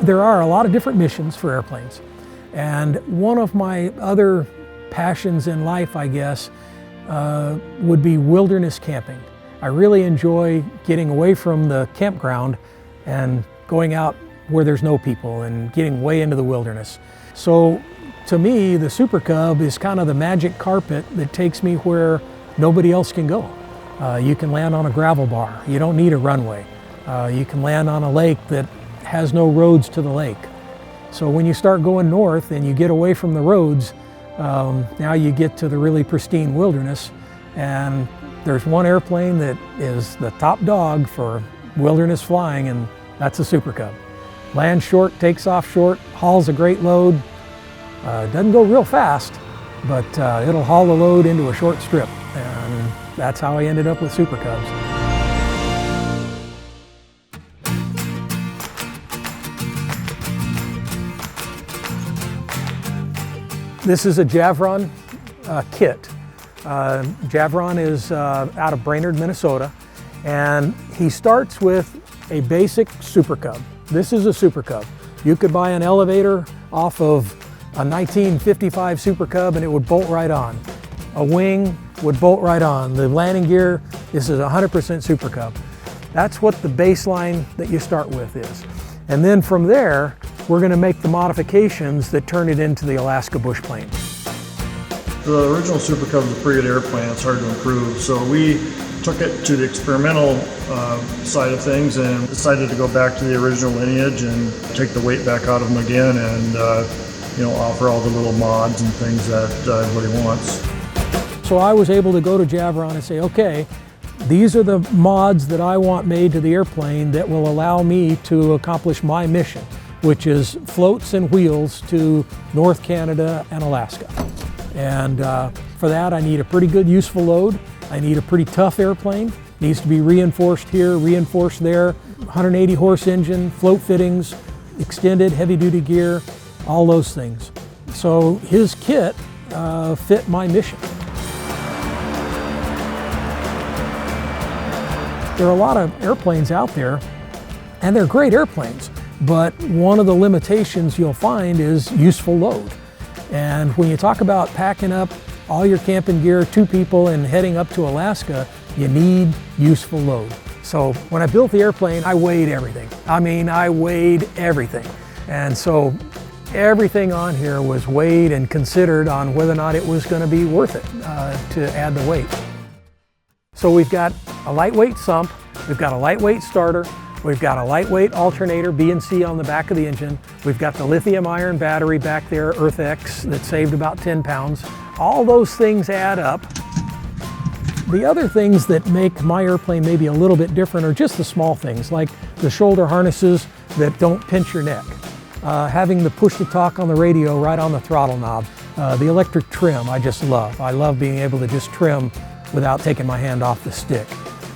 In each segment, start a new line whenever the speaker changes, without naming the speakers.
There are a lot of different missions for airplanes. And one of my other passions in life, I guess, would be wilderness camping. I really enjoy getting away from the campground and going out where there's no people and getting way into the wilderness. So to me, the Super Cub is kind of the magic carpet that takes me where nobody else can go. You can land on a gravel bar. You don't need a runway. You can land on a lake that has no roads to the lake. So when you start going north and you get away from the roads, now you get to the really pristine wilderness, and there's one airplane that is the top dog for wilderness flying, and that's a Super Cub. Lands short, takes off short, hauls a great load. Doesn't go real fast, but it'll haul the load into a short strip, and that's how I ended up with Super Cubs. This is a Javron kit. Javron is out of Brainerd, Minnesota, and he starts with a basic Super Cub. This is a Super Cub. You could buy an elevator off of a 1955 Super Cub and it would bolt right on. A wing would bolt right on. The landing gear, this is 100% Super Cub. That's what the baseline that you start with is. And then from there, we're going to make the modifications that turn it into the Alaska bush plane.
The original Super Cub is a pretty good airplane. It's hard to improve. So we took it to the experimental side of things and decided to go back to the original lineage and take the weight back out of them again and offer all the little mods and things that everybody wants.
So I was able to go to Javron and say, okay, these are the mods that I want made to the airplane that will allow me to accomplish my mission, which is floats and wheels to North Canada and Alaska. And for that, I need a pretty good useful load. I need a pretty tough airplane. It needs to be reinforced here, reinforced there, 180 horse engine, float fittings, extended heavy-duty gear, all those things. So his kit fit my mission. There are a lot of airplanes out there, and they're great airplanes, but one of the limitations you'll find is useful load. And when you talk about packing up all your camping gear, 2 people, and heading up to Alaska, you need useful load. So when I built the airplane, I weighed everything. I weighed everything. And so everything on here was weighed and considered on whether or not it was going to be worth it to add the weight. So we've got a lightweight sump, we've got a lightweight starter, we've got a lightweight alternator, B and C on the back of the engine, we've got the lithium iron battery back there, EarthX, that saved about 10 pounds. All those things add up. The other things that make my airplane maybe a little bit different are just the small things, like the shoulder harnesses that don't pinch your neck, having the push-to-talk on the radio right on the throttle knob, the electric trim I just love. I love being able to just trim without taking my hand off the stick.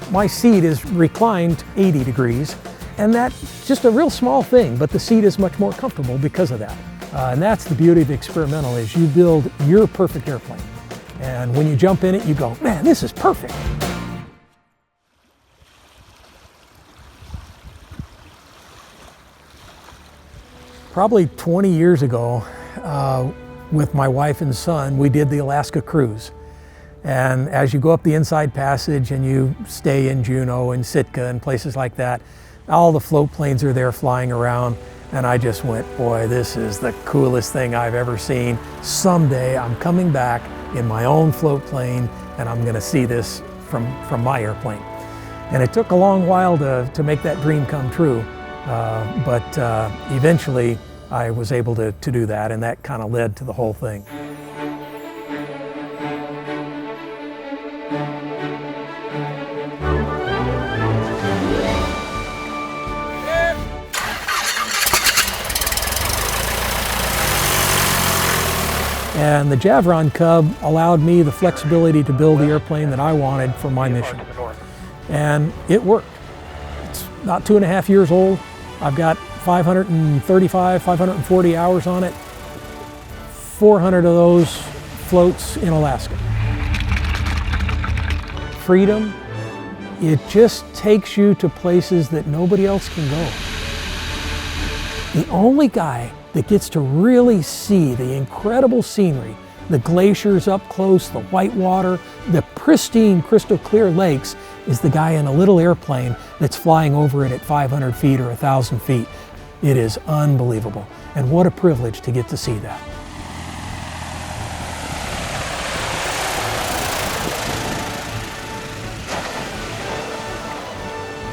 My seat is reclined 80 degrees, and that's just a real small thing, but the seat is much more comfortable because of that. And that's the beauty of experimental, is you build your perfect airplane. And when you jump in it, you go, man, this is perfect. Probably 20 years ago, with my wife and son, we did the Alaska cruise. And as you go up the Inside Passage and you stay in Juneau and Sitka and places like that, all the float planes are there flying around. And I just went, boy, this is the coolest thing I've ever seen. Someday I'm coming back in my own float plane and I'm gonna see this from my airplane. And it took a long while to make that dream come true. But eventually I was able to do that, and that kind of led to the whole thing. And the Javron Cub allowed me the flexibility to build the airplane that I wanted for my mission. And it worked. It's about 2.5 years old. I've got 540 hours on it. 400 of those floats in Alaska. Freedom, it just takes you to places that nobody else can go. The only guy that gets to really see the incredible scenery, the glaciers up close, the white water, the pristine crystal clear lakes, is the guy in a little airplane that's flying over it at 500 feet or 1,000 feet. It is unbelievable, and what a privilege to get to see that.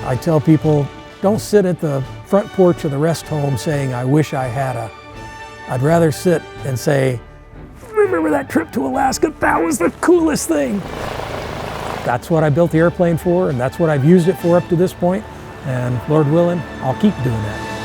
I tell people, don't sit at the front porch of the rest home saying, I wish I had a. I'd rather sit and say, remember that trip to Alaska? That was the coolest thing. That's what I built the airplane for, and that's what I've used it for up to this point. And Lord willing, I'll keep doing that.